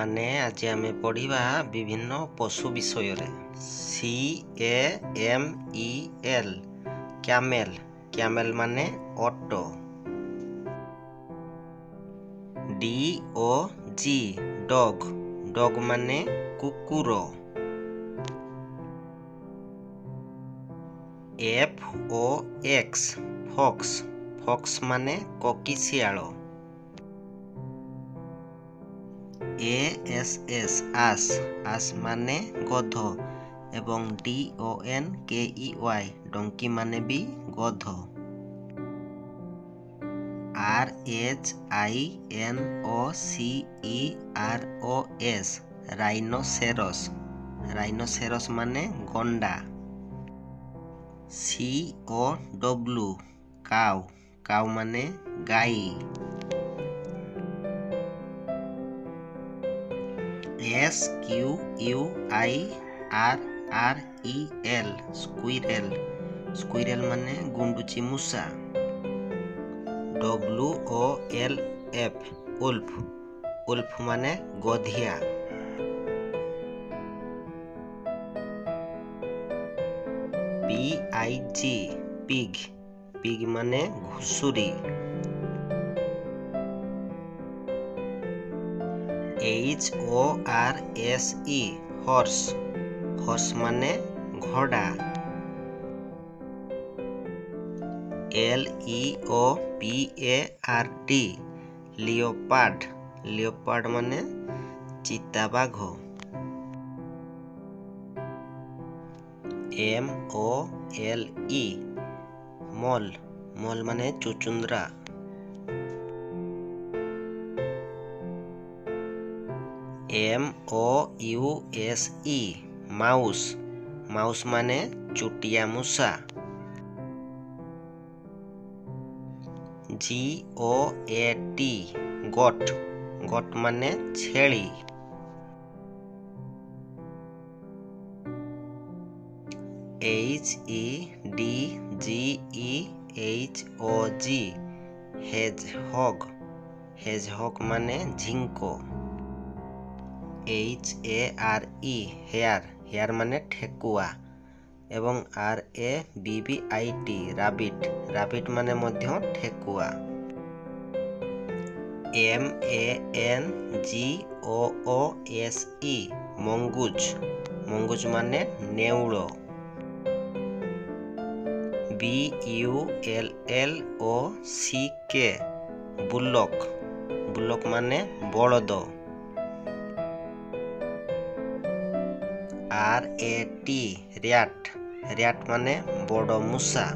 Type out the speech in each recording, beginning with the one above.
माने आज आमे पढ़िबा विभिन्न पशु विषय रे। CAMEL कैमेल कैमेल माने ऑटो। DOG डॉग डॉग माने कुकुर। FOX फॉक्स फॉक्स माने कोकिशियाल। ASS आस आस माने गध एवं DONKEY डोंकी माने भी गध। RHINOCEROS राइनोसेरस राइनोसेरस माने गंडा। COW काउ काउ माने गाई। SQUIRREL स्क्विरेल स्क्विरेल माने गुंडुची मूसा। WOLF उल्फ उल्फ माने गधिया। PIG पिग पिग माने घुसुरी। HORSE हॉर्स हॉर्स माने घोड़ा। LEOPARD लियोपार्ड लियोपार्ड माने चिताबाघ। MOLE मॉल मॉल माने चुचुंद्रा। MOUSE माउस माउस माने चुटिया मूसा। GOAT गोट गोट माने छेली। HEDGEHOG हेजहॉग हेजहॉग माने झिंको। HARE हेयर हेयर माने ठेकुआ एवं RABBIT राबिट राबिट माने मध्य ठेकुआ। MANGOOSE मंगुज मंगुज माने नेउल। BULLOCK बुल्लक बुल्लक माने बलद। RAT रैट रैट माने बड़ मूसा।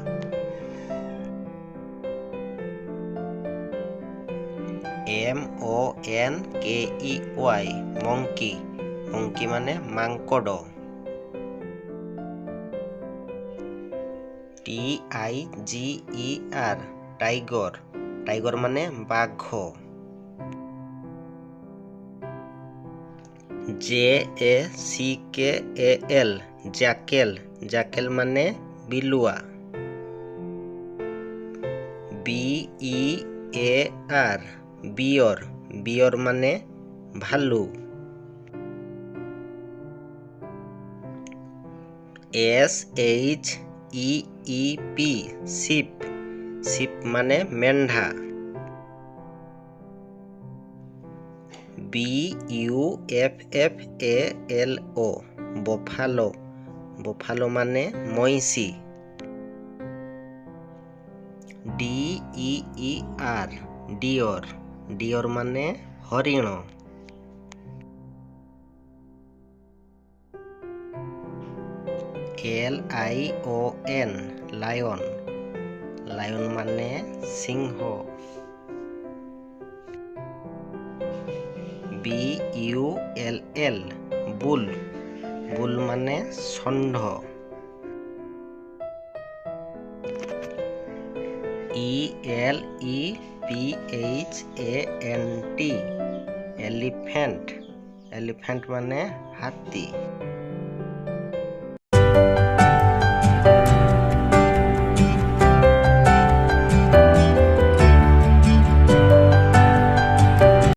MONKEY मंकी मंकी माने मांकड़। TIGER टाइगर टाइगर माने बाघ। JACKAL जैकेल जैकेल माने बिलुआ। BEAR बियर बियर माने भालू। SHEEP शिप शिप माने मेंढा। BUFFALO बफालो बफालो माने मईसी। DEER डियर डियर माने हरिण। LION लायन लायन माने सिंह। BULL बुल बुल माने षंढ। ELEPHANT एलिफेंट एलिफेंट माने हाथी।